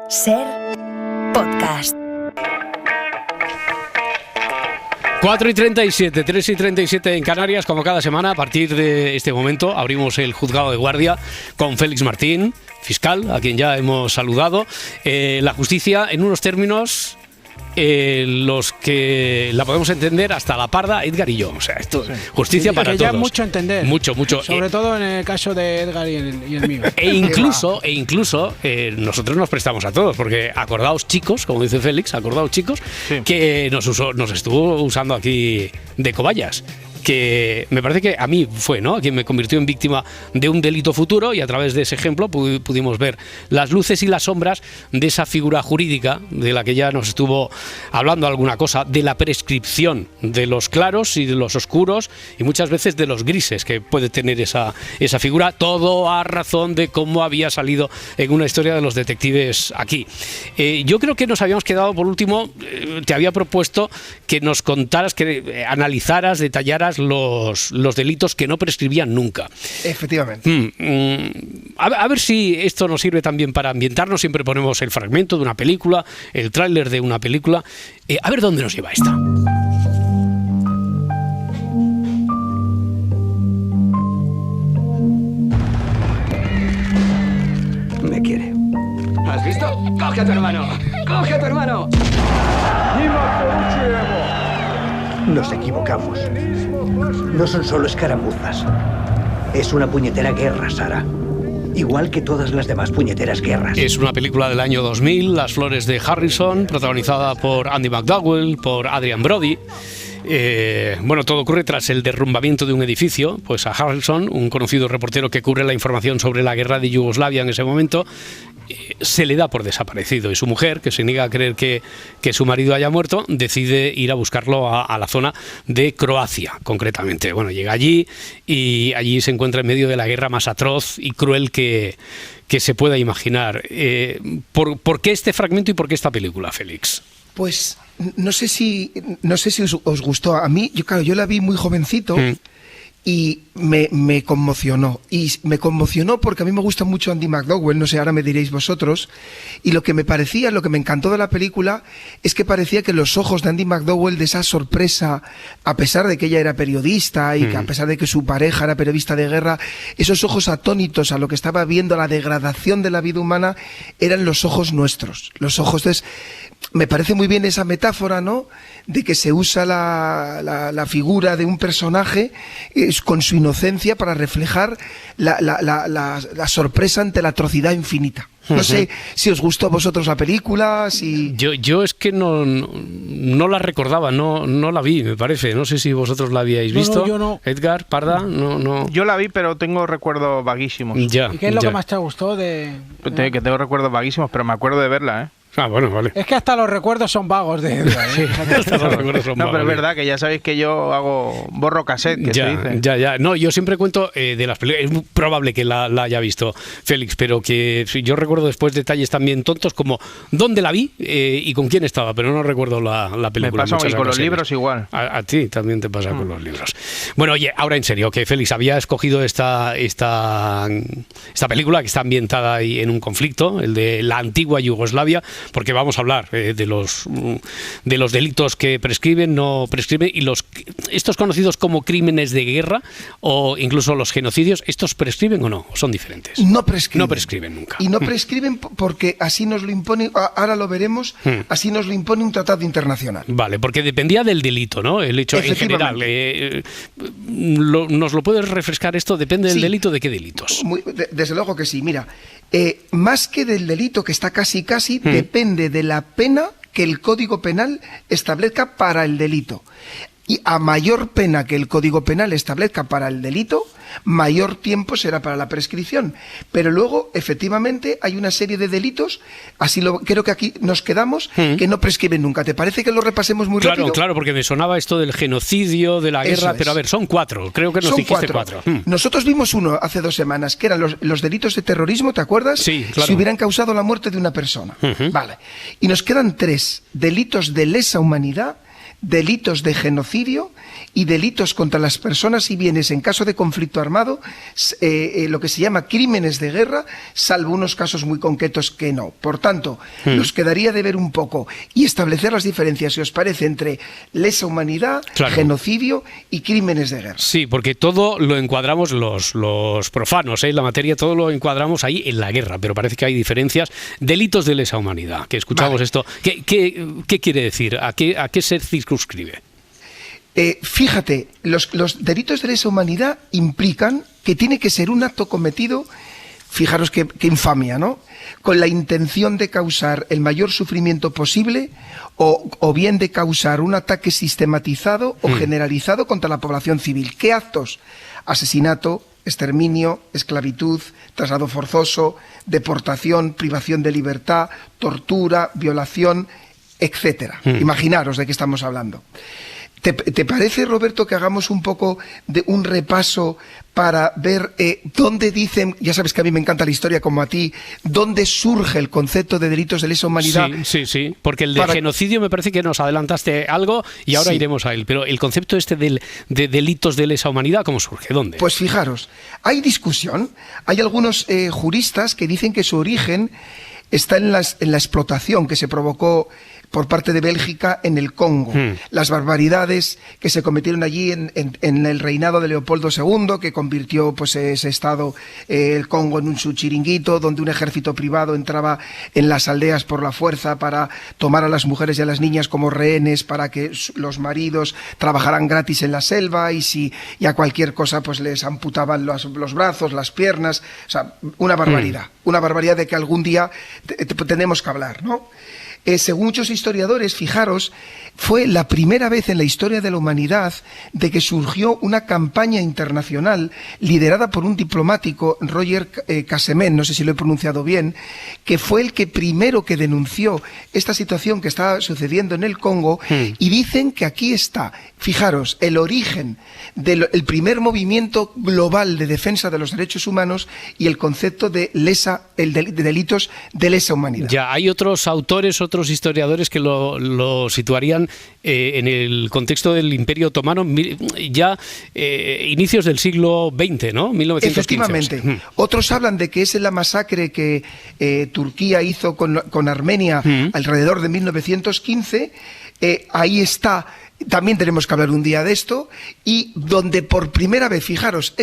Ser podcast. 4:37, 3:37 en Canarias, como cada semana. A partir de este momento abrimos el juzgado de guardia con Félix Martín, fiscal, a quien ya hemos saludado. La justicia en unos términos los que la podemos entender hasta la parda, Edgar y yo. O sea, esto es justicia para todos. Ya mucho entender. Mucho. Sobre todo en el caso de Edgar y el mío. E incluso nosotros nos prestamos a todos, porque acordaos, chicos, como dice Félix, acordaos, chicos, sí, que nos estuvo usando aquí de cobayas. Que me parece que a mí fue, ¿no?, quien me convirtió en víctima de un delito futuro, y a través de ese ejemplo pudimos ver las luces y las sombras de esa figura jurídica de la que ya nos estuvo hablando alguna cosa, de la prescripción de los claros y de los oscuros y muchas veces de los grises que puede tener esa figura, todo a razón de cómo había salido en una historia de los detectives aquí. Yo creo que nos habíamos quedado, por último, te había propuesto que nos contaras, que analizaras, detallaras los delitos que no prescribían nunca. Efectivamente. A ver si esto nos sirve también para ambientarnos. Siempre ponemos el fragmento de una película, el tráiler de una película. A ver dónde nos lleva esta. Me quiere. ¿Has visto? ¡Coge a tu hermano! ¡Coge a tu hermano! Nos equivocamos. No son solo escaramuzas. Es una puñetera guerra, Sara. Igual que todas las demás puñeteras guerras. Es una película del año 2000, Las flores de Harrison, protagonizada por Andy McDowell, por Adrian Brody. Bueno, todo ocurre tras el derrumbamiento de un edificio. Pues a Harrison, un conocido reportero que cubre la información sobre la guerra de Yugoslavia en ese momento, se le da por desaparecido, y su mujer, que se niega a creer que su marido haya muerto, decide ir a buscarlo a la zona de Croacia, concretamente. Bueno, llega allí y allí se encuentra en medio de la guerra más atroz y cruel que se pueda imaginar. ¿Por qué este fragmento y por qué esta película, Félix? Pues no sé si os gustó. A mí, yo la vi muy jovencito. Y me conmocionó. Y me conmocionó porque a mí me gusta mucho Andy McDowell, no sé, ahora me diréis vosotros. Y lo que me encantó de la película, es que parecía que los ojos de Andy McDowell, de esa sorpresa, a pesar de que ella era periodista y que a pesar de que su pareja era periodista de guerra, esos ojos atónitos a lo que estaba viendo, la degradación de la vida humana, eran los ojos nuestros. Los ojos de... Me parece muy bien esa metáfora, ¿no?, de que se usa la figura de un personaje con su inocencia para reflejar la sorpresa ante la atrocidad infinita. No sé si os gustó a vosotros la película, si... Yo es que no la recordaba, no la vi, me parece. No sé si vosotros la habíais visto. No, yo no. Edgar, Parda, no. Yo la vi, pero tengo recuerdos vaguísimos. Ya, ¿Y qué es lo que más te gustó de...? Que tengo recuerdos vaguísimos, pero me acuerdo de verla, ¿eh? Ah, bueno, vale. Es que hasta los recuerdos son vagos de Edgar, ¿eh? Hasta los recuerdos son vagos. Pero es verdad que ya sabéis que yo borro cassette, que se dice. Ya. No, yo siempre cuento de las películas. Es muy probable que la haya visto Félix, pero que yo recuerdo después detalles también tontos, como dónde la vi y con quién estaba, pero no recuerdo la película. Me pasa con los libros igual. A ti también te pasa con los libros. Bueno, oye, ahora en serio, que Félix había escogido esta película que está ambientada ahí en un conflicto, el de la antigua Yugoslavia, porque vamos a hablar de los delitos que prescriben, no prescriben, y estos conocidos como crímenes de guerra o incluso los genocidios. ¿Estos prescriben o no? ¿O son diferentes? No prescriben. No prescriben nunca. Y no prescriben porque así nos lo impone, ahora lo veremos, así nos lo impone un tratado internacional. Vale, porque dependía del delito, ¿no? El hecho en general. ¿Nos lo puedes refrescar esto? ¿Depende del delito? ¿De qué delitos? Desde luego que sí. Mira, más que del delito, que está casi, depende de la pena que el Código Penal establezca para el delito. Y a mayor pena que el Código Penal establezca para el delito, mayor tiempo será para la prescripción. Pero luego, efectivamente, hay una serie de delitos, creo que aquí nos quedamos, que no prescriben nunca. ¿Te parece que lo repasemos muy rápido? Claro, porque me sonaba esto del genocidio, de la guerra, pero a ver, son 4, creo que nos dijiste 4. Nosotros vimos uno hace 2 semanas, que eran los delitos de terrorismo, ¿te acuerdas? Sí, claro. Si hubieran causado la muerte de una persona. Vale. Y nos quedan 3, delitos de lesa humanidad, delitos de genocidio y delitos contra las personas y bienes en caso de conflicto armado, lo que se llama crímenes de guerra, salvo unos casos muy concretos que no. Por tanto, nos quedaría de ver un poco y establecer las diferencias, si os parece, entre lesa humanidad, genocidio y crímenes de guerra. Sí, porque todo lo encuadramos los profanos, la materia, todo lo encuadramos ahí en la guerra, pero parece que hay diferencias. Delitos de lesa humanidad, que escuchamos esto. ¿Qué quiere decir? ¿A qué se circunscribe? Fíjate, los delitos de lesa humanidad implican que tiene que ser un acto cometido, fijaros qué infamia, ¿no?, con la intención de causar el mayor sufrimiento posible o bien de causar un ataque sistematizado o generalizado contra la población civil. ¿Qué actos? Asesinato, exterminio, esclavitud, traslado forzoso, deportación, privación de libertad, tortura, violación, etcétera. Imaginaros de qué estamos hablando. ¿Te parece, Roberto, que hagamos un poco de un repaso para ver dónde dicen, ya sabes que a mí me encanta la historia como a ti, dónde surge el concepto de delitos de lesa humanidad? Sí, porque el de genocidio me parece que nos adelantaste algo y ahora iremos a él, pero el concepto de delitos de lesa humanidad, ¿cómo surge? ¿Dónde? Pues fijaros, hay discusión, hay algunos juristas que dicen que su origen está en la explotación que se provocó por parte de Bélgica en el Congo, las barbaridades que se cometieron allí en el reinado de Leopoldo II, que convirtió pues ese estado, el Congo, en su chiringuito, donde un ejército privado entraba en las aldeas por la fuerza para tomar a las mujeres y a las niñas como rehenes para que los maridos trabajaran gratis en la selva y a cualquier cosa pues les amputaban los brazos, las piernas, o sea, una barbaridad de que algún día tenemos que hablar, ¿no? Según muchos historiadores, fijaros, fue la primera vez en la historia de la humanidad de que surgió una campaña internacional liderada por un diplomático, Roger Cassemen, no sé si lo he pronunciado bien, que fue el que primero que denunció esta situación que estaba sucediendo en el Congo, y dicen que aquí está, fijaros, el origen del primer movimiento global de defensa de los derechos humanos y el concepto de delitos de lesa humanidad. Ya, hay otros autores, otros historiadores que lo situarían en el contexto del Imperio Otomano, ya inicios del siglo XX, ¿no? 1915. Efectivamente. Otros hablan de que es la masacre que Turquía hizo con Armenia alrededor de 1915. Ahí está. También tenemos que hablar un día de esto. Y donde por primera vez, fijaros,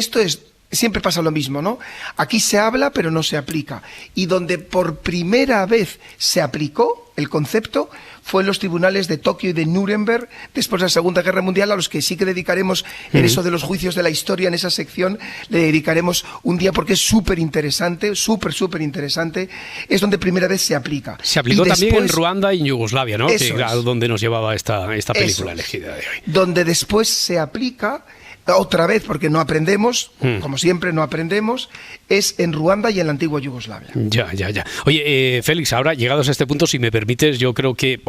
siempre pasa lo mismo, ¿no? Aquí se habla, pero no se aplica. Y donde por primera vez se aplicó el concepto fue en los tribunales de Tokio y de Nuremberg después de la Segunda Guerra Mundial, a los que sí que dedicaremos en eso de los juicios de la historia, en esa sección, le dedicaremos un día porque es súper interesante, súper interesante. Es donde primera vez se aplica. Se aplicó también en Ruanda y en Yugoslavia, ¿no? Que es donde nos llevaba esta película elegida de hoy. Donde después se aplica otra vez, porque no aprendemos, como siempre no aprendemos, es en Ruanda y en la antigua Yugoslavia. Ya. Oye, Félix, ahora llegados a este punto, si me permites, yo creo que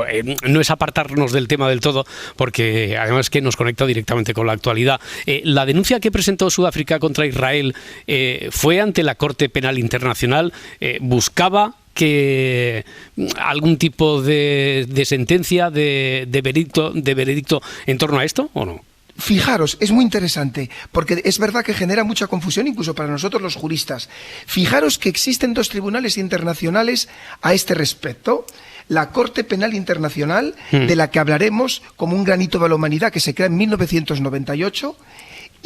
no es apartarnos del tema del todo, porque además que nos conecta directamente con la actualidad. La denuncia que presentó Sudáfrica contra Israel fue ante la Corte Penal Internacional, buscaba que algún tipo de sentencia, de veredicto en torno a esto, ¿o no? Fijaros, es muy interesante, porque es verdad que genera mucha confusión incluso para nosotros los juristas. Fijaros que existen dos tribunales internacionales a este respecto. La Corte Penal Internacional, de la que hablaremos como un granito de la humanidad, que se crea en 1998,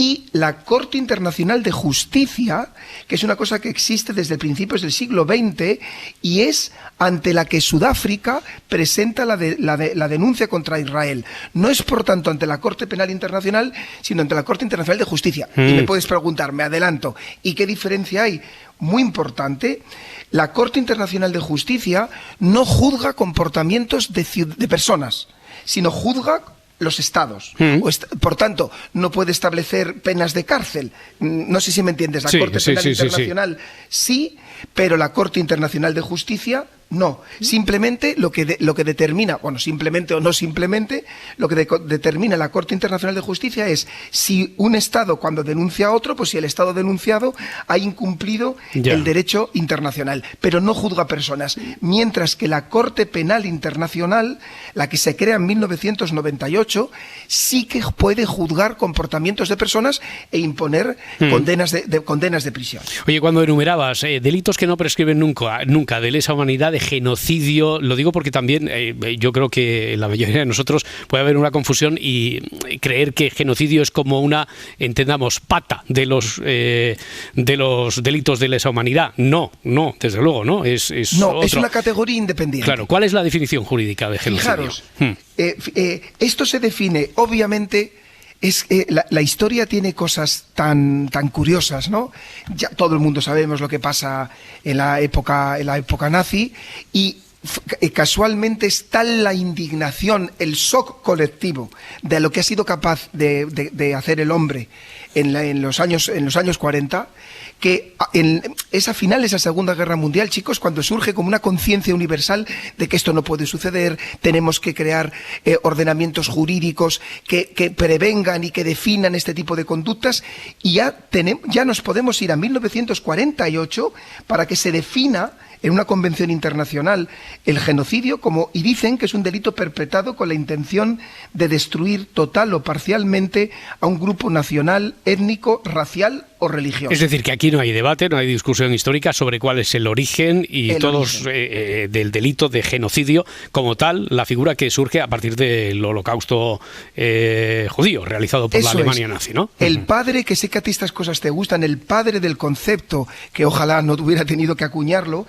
y la Corte Internacional de Justicia, que es una cosa que existe desde principios del siglo XX y es ante la que Sudáfrica presenta la denuncia contra Israel. No es, por tanto, ante la Corte Penal Internacional, sino ante la Corte Internacional de Justicia. Y me puedes preguntar, me adelanto, ¿y qué diferencia hay? Muy importante, la Corte Internacional de Justicia no juzga comportamientos de personas, sino juzga los estados. Por tanto, no puede establecer penas de cárcel. No sé si me entiendes. La Corte Penal Internacional sí, pero la Corte Internacional de Justicia No, simplemente lo que determina, bueno, simplemente o no simplemente, lo que determina la Corte Internacional de Justicia es si un Estado, cuando denuncia a otro, pues si el Estado denunciado ha incumplido el derecho internacional, pero no juzga personas. Mientras que la Corte Penal Internacional, la que se crea en 1998, sí que puede juzgar comportamientos de personas e imponer condenas de prisión. Oye, cuando enumerabas delitos que no prescriben nunca de lesa humanidad, de genocidio, lo digo porque también yo creo que la mayoría de nosotros puede haber una confusión y creer que genocidio es como una, entendamos, pata de los delitos de lesa humanidad. No, desde luego, no. Es una categoría independiente. Claro, ¿cuál es la definición jurídica de genocidio? Fijaros, esto se define, obviamente. La historia tiene cosas tan curiosas, ¿no? Ya todo el mundo sabemos lo que pasa en la época nazi y casualmente es tal la indignación, el shock colectivo de lo que ha sido capaz de hacer el hombre en los años 40, que es a finales de la Segunda Guerra Mundial, chicos, cuando surge como una conciencia universal de que esto no puede suceder, tenemos que crear ordenamientos jurídicos que prevengan y que definan este tipo de conductas, y ya nos podemos ir a 1948 para que se defina en una convención internacional el genocidio y dicen que es un delito perpetrado con la intención de destruir total o parcialmente a un grupo nacional, étnico, racial o religioso. Es decir, que aquí no hay debate, no hay discusión histórica sobre cuál es el origen del delito de genocidio como tal, la figura que surge a partir del holocausto judío realizado por la Alemania nazi, ¿no? El padre, que sé que a ti estas cosas te gustan, el padre del concepto, que ojalá no hubiera tenido que acuñarlo,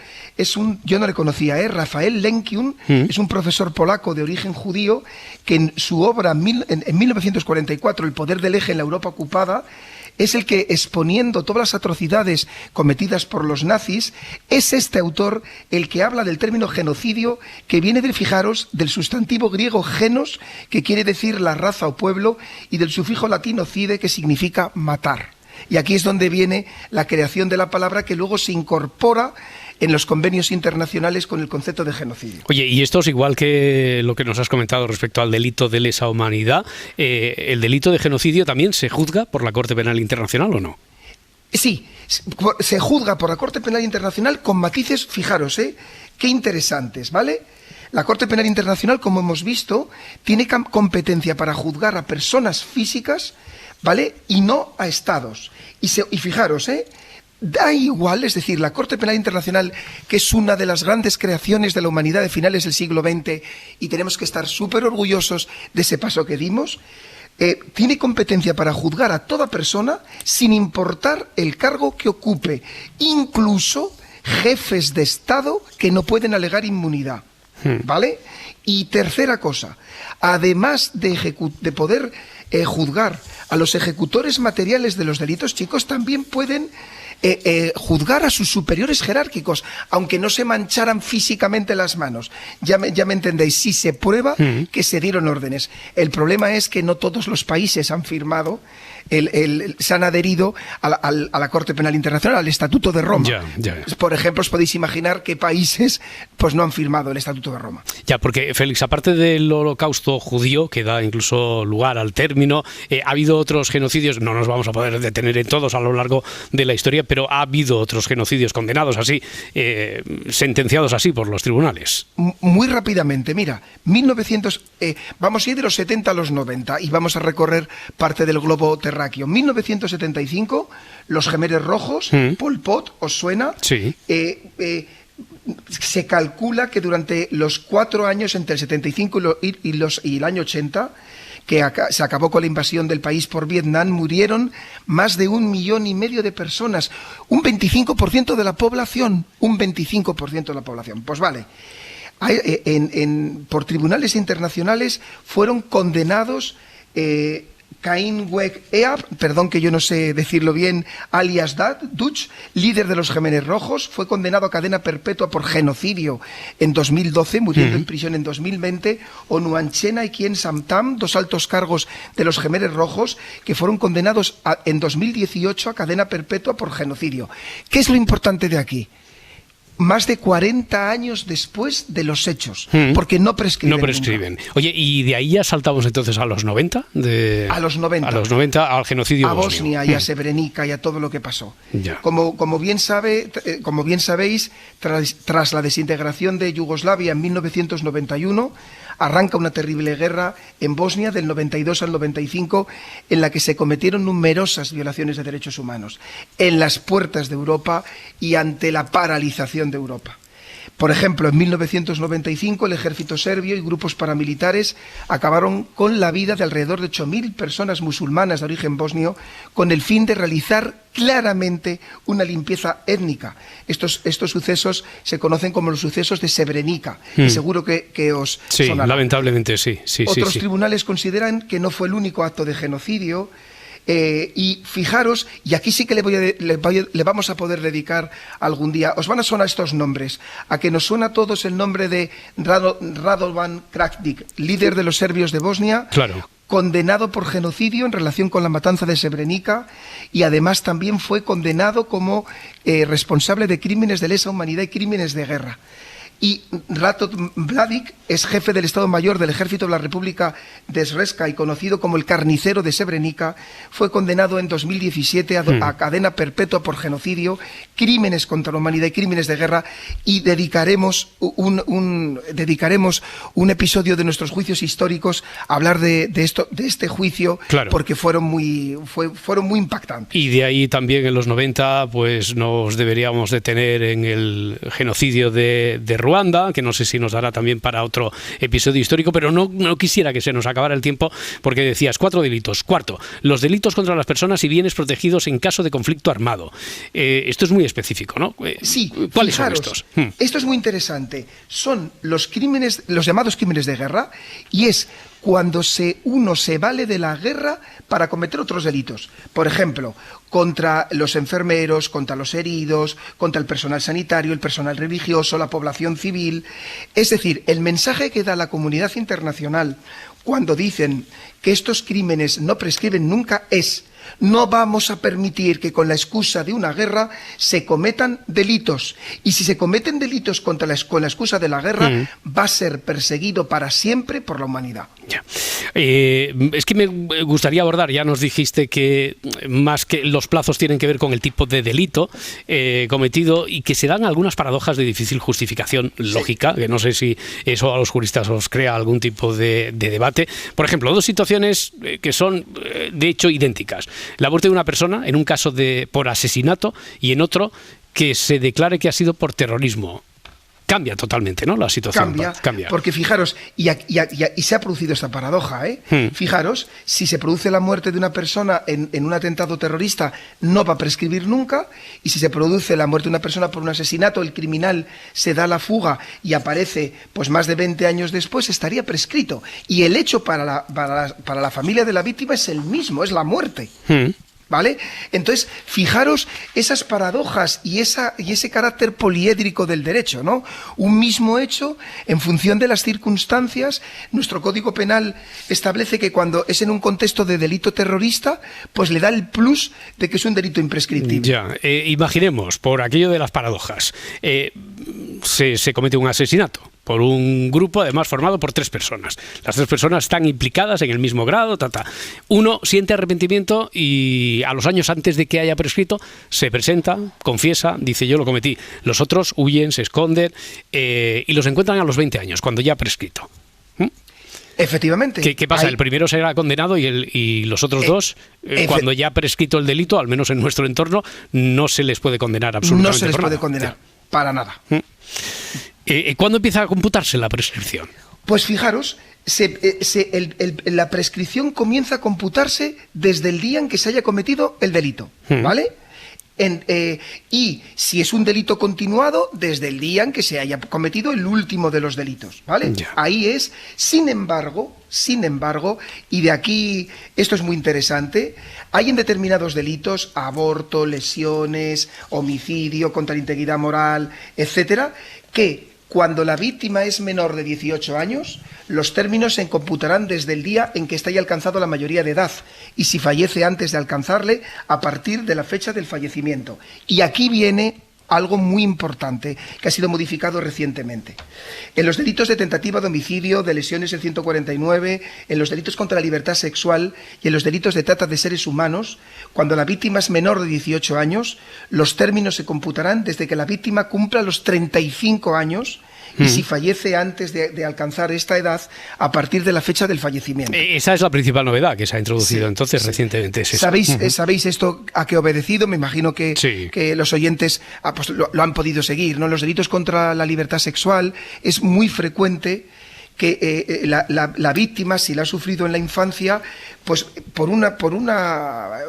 yo no le conocía, Rafael Lemkin, es un profesor polaco de origen judío que en su obra en 1944, El poder del eje en la Europa ocupada, es el que, exponiendo todas las atrocidades cometidas por los nazis, es este autor el que habla del término genocidio, que viene del sustantivo griego genos, que quiere decir la raza o pueblo, y del sufijo latino cide, que significa matar. Y aquí es donde viene la creación de la palabra, que luego se incorpora en los convenios internacionales con el concepto de genocidio. Oye, y esto es igual que lo que nos has comentado respecto al delito de lesa humanidad. ¿El delito de genocidio también se juzga por la Corte Penal Internacional o no? Sí, se juzga por la Corte Penal Internacional con matices, fijaros, qué interesantes, ¿vale? La Corte Penal Internacional, como hemos visto, tiene competencia para juzgar a personas físicas, ¿vale? Y no a estados. Y fijaros, da igual, es decir, la Corte Penal Internacional, que es una de las grandes creaciones de la humanidad de finales del siglo XX, y tenemos que estar súper orgullosos de ese paso que dimos, tiene competencia para juzgar a toda persona sin importar el cargo que ocupe, incluso jefes de Estado que no pueden alegar inmunidad, ¿vale? Y tercera cosa, además de poder juzgar a los ejecutores materiales de los delitos, chicos, también pueden juzgar a sus superiores jerárquicos, aunque no se mancharan físicamente las manos. Ya me entendéis, si se prueba que se dieron órdenes. El problema es que no todos los países han firmado, se han adherido a la Corte Penal Internacional, al Estatuto de Roma. Ya. Por ejemplo, os podéis imaginar qué países pues no han firmado el Estatuto de Roma. Ya, porque, Félix, aparte del holocausto judío, que da incluso lugar al término, ha habido otros genocidios, no nos vamos a poder detener en todos a lo largo de la historia, pero ha habido otros genocidios condenados así, sentenciados así por los tribunales. Muy rápidamente, mira, vamos a ir de los 70 a los 90 y vamos a recorrer parte del globo terráqueo. 1975, los Jemeres Rojos, Pol Pot, ¿os suena? Sí. Se calcula que durante los 4 años, entre el 75 y el año 80, que se acabó con la invasión del país por Vietnam, murieron más de 1,5 millones de personas, un 25% de la población, Pues vale, por tribunales internacionales fueron condenados Cain Wek Eab, perdón que yo no sé decirlo bien, alias Dutch, líder de los Jemeres Rojos, fue condenado a cadena perpetua por genocidio en 2012, muriendo en prisión en 2020, o Nguyen Chena y Kien Sam Tam, 2 altos cargos de los Jemeres Rojos, que fueron condenados en 2018 a cadena perpetua por genocidio. ¿Qué es lo importante de aquí? más de 40 años después de los hechos, porque no prescriben. No prescriben. Nunca. Oye, ¿y de ahí ya saltamos entonces a los 90? A los 90. A los 90, al genocidio bosnio. A Bosnia y a Srebrenica y a todo lo que pasó. Ya. Como bien sabéis, tras la desintegración de Yugoslavia en 1991, arranca una terrible guerra en Bosnia del 92 al 95, en la que se cometieron numerosas violaciones de derechos humanos, en las puertas de Europa y ante la paralización de Europa. Por ejemplo, en 1995 el ejército serbio y grupos paramilitares acabaron con la vida de alrededor de 8.000 personas musulmanas de origen bosnio, con el fin de realizar claramente una limpieza étnica. Estos sucesos se conocen como los sucesos de Srebrenica, y seguro que os sonará. Lamentablemente sí. Otros tribunales consideran que no fue el único acto de genocidio. Y fijaros, y aquí sí que le vamos a poder dedicar algún día, os van a sonar estos nombres, a que nos suena a todos el nombre de Radovan Karadzic, líder de los serbios de Bosnia, claro, condenado por genocidio en relación con la matanza de Srebrenica, y además también fue condenado como responsable de crímenes de lesa humanidad y crímenes de guerra. Y Ratko Mladic es jefe del Estado Mayor del Ejército de la República de Srpska y conocido como el carnicero de Srebrenica, fue condenado en 2017 a cadena perpetua por genocidio, crímenes contra la humanidad y crímenes de guerra, y dedicaremos un episodio de nuestros juicios históricos a hablar de este juicio, claro, porque fueron muy impactantes. Y de ahí también en los 90 pues nos deberíamos detener en el genocidio de Ruanda, que no sé si nos dará también para otro episodio histórico, pero no quisiera que se nos acabara el tiempo, porque decías 4 delitos. Cuarto, los delitos contra las personas y bienes protegidos en caso de conflicto armado. Esto es muy específico, ¿no? Sí. ¿Cuáles son estos? Esto es muy interesante. Son los llamados crímenes de guerra, y es cuando uno se vale de la guerra para cometer otros delitos. Por ejemplo, contra los enfermeros, contra los heridos, contra el personal sanitario, el personal religioso, la población civil. Es decir, el mensaje que da la comunidad internacional cuando dicen que estos crímenes no prescriben nunca es: no vamos a permitir que con la excusa de una guerra se cometan delitos. Y si se cometen delitos con la excusa de la guerra, va a ser perseguido para siempre por la humanidad. Ya. Es que me gustaría abordar, ya nos dijiste que más que los plazos tienen que ver con el tipo de delito cometido, y que se dan algunas paradojas de difícil justificación lógica, que no sé si eso a los juristas os crea algún tipo de debate. Por ejemplo, 2 situaciones que son de hecho idénticas. La muerte de una persona en un caso por asesinato, y en otro que se declare que ha sido por terrorismo. Cambia totalmente, ¿no?, la situación. Cambia. Porque fijaros, y se ha producido esta paradoja, Fijaros, si se produce la muerte de una persona en un atentado terrorista, no va a prescribir nunca, y si se produce la muerte de una persona por un asesinato, el criminal se da la fuga y aparece pues más de 20 años después, estaría prescrito. Y el hecho para la familia de la víctima es el mismo, es la muerte. ¿Vale? Entonces, fijaros esas paradojas y ese carácter poliédrico del derecho, ¿no? Un mismo hecho, en función de las circunstancias, nuestro Código Penal establece que cuando es en un contexto de delito terrorista, pues le da el plus de que es un delito imprescriptible. Ya, imaginemos, por aquello de las paradojas, se comete un asesinato por un grupo, además formado por 3 personas. Las 3 personas están implicadas en el mismo grado, Uno siente arrepentimiento y a los años antes de que haya prescrito se presenta, confiesa, dice: yo lo cometí. Los otros huyen, se esconden y los encuentran a los 20 años, cuando ya ha prescrito. Efectivamente. ¿Qué pasa? El primero será condenado y los otros 2, cuando ya ha prescrito el delito, al menos en nuestro entorno, no se les puede condenar absolutamente. No se les puede condenar, para nada. ¿Cuándo empieza a computarse la prescripción? Pues fijaros, la prescripción comienza a computarse desde el día en que se haya cometido el delito, ¿vale? Y si es un delito continuado, desde el día en que se haya cometido el último de los delitos, ¿vale? Ya. Ahí es. Sin embargo, y de aquí, esto es muy interesante, hay en determinados delitos, aborto, lesiones, homicidio, contra la integridad moral, etcétera, que cuando la víctima es menor de 18 años, los términos se computarán desde el día en que esté ya alcanzado la mayoría de edad, y si fallece antes de alcanzarle, a partir de la fecha del fallecimiento. Y aquí viene algo muy importante que ha sido modificado recientemente. En los delitos de tentativa de homicidio, de lesiones el 149, en los delitos contra la libertad sexual y en los delitos de trata de seres humanos, cuando la víctima es menor de 18 años, los términos se computarán desde que la víctima cumpla los 35 años y si fallece antes de alcanzar esta edad, a partir de la fecha del fallecimiento. Esa es la principal novedad que se ha introducido recientemente. Es ¿Sabéis esto a qué ha obedecido? Me imagino que los oyentes pues lo han podido seguir, ¿no? Los delitos contra la libertad sexual es muy frecuente que la víctima, si la ha sufrido en la infancia, pues por un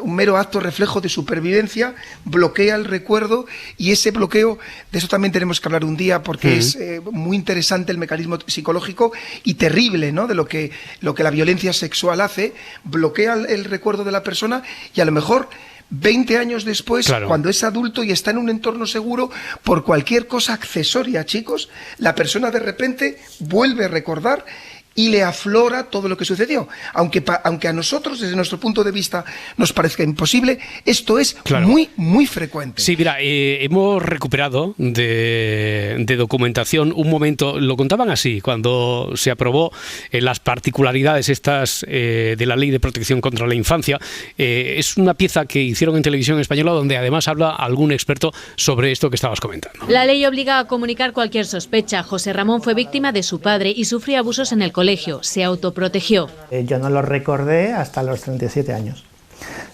mero acto reflejo de supervivencia, bloquea el recuerdo, y ese bloqueo, de eso también tenemos que hablar un día, porque es muy interesante el mecanismo psicológico y terrible, ¿no?, de lo que la violencia sexual hace. Bloquea el recuerdo de la persona y a lo mejor 20 años después, cuando es adulto y está en un entorno seguro, por cualquier cosa accesoria, chicos, la persona de repente vuelve a recordar y le aflora todo lo que sucedió. Aunque a nosotros, desde nuestro punto de vista, nos parezca imposible, esto es muy, muy frecuente. Sí, mira, hemos recuperado de documentación un momento, lo contaban así, cuando se aprobó las particularidades estas de la Ley de Protección contra la Infancia. Es una pieza que hicieron en Televisión Española, donde además habla algún experto sobre esto que estabas comentando. La ley obliga a comunicar cualquier sospecha. José Ramón fue víctima de su padre y sufrió abusos en el colegio. Se autoprotegió. Yo no lo recordé hasta los 37 años.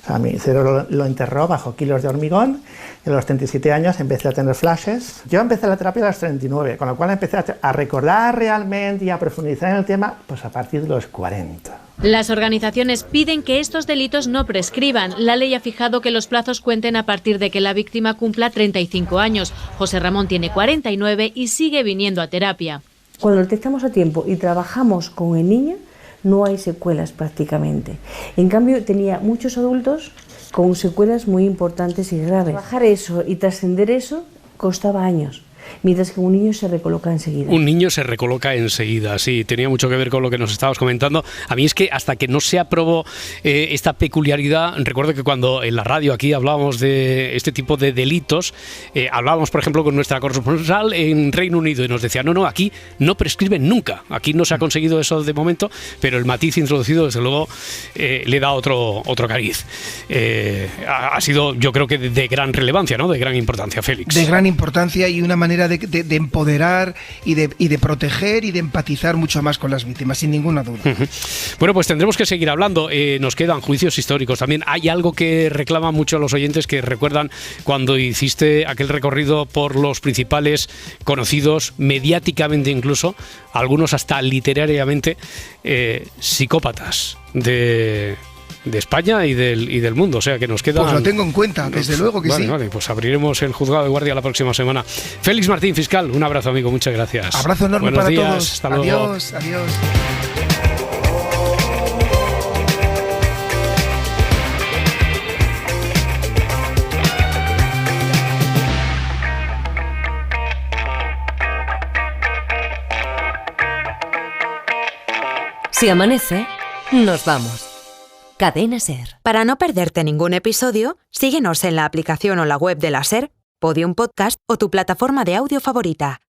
O sea, mi cerebro lo enterró bajo kilos de hormigón, y a los 37 años empecé a tener flashes. Yo empecé la terapia a los 39, con lo cual empecé a recordar realmente y a profundizar en el tema pues a partir de los 40. Las organizaciones piden que estos delitos no prescriban. La ley ha fijado que los plazos cuenten a partir de que la víctima cumpla 35 años. José Ramón tiene 49 y sigue viniendo a terapia. Cuando lo detectamos a tiempo y trabajamos con el niño, no hay secuelas prácticamente. En cambio, tenía muchos adultos con secuelas muy importantes y graves. Trabajar eso y trascender eso costaba años, mientras que un niño se recoloca enseguida. Un niño se recoloca enseguida, sí, tenía mucho que ver con lo que nos estabas comentando. A mí es que hasta que no se aprobó esta peculiaridad, recuerdo que cuando en la radio aquí hablábamos de este tipo de delitos, hablábamos, por ejemplo, con nuestra corresponsal en Reino Unido y nos decía, no, aquí no prescriben nunca, aquí no se ha conseguido eso de momento, pero el matiz introducido, desde luego, le da otro cariz. Ha sido, yo creo que de gran relevancia, ¿no?, de gran importancia, Félix. De gran importancia y una manera de empoderar y de proteger y de empatizar mucho más con las víctimas, sin ninguna duda. Bueno, pues tendremos que seguir hablando. Nos quedan juicios históricos. También hay algo que reclaman mucho los oyentes, que recuerdan cuando hiciste aquel recorrido por los principales conocidos, mediáticamente incluso, algunos hasta literariamente, psicópatas de España y del mundo, o sea que nos queda... Pues lo tengo en cuenta, desde luego que sí. Vale, pues abriremos el juzgado de guardia la próxima semana. Félix Martín, fiscal, un abrazo, amigo, muchas gracias. Abrazo enorme. Buenos para días, todos. Hasta luego. Adiós. Si amanece, nos vamos. Cadena SER. Para no perderte ningún episodio, síguenos en la aplicación o la web de la SER, Podium Podcast o tu plataforma de audio favorita.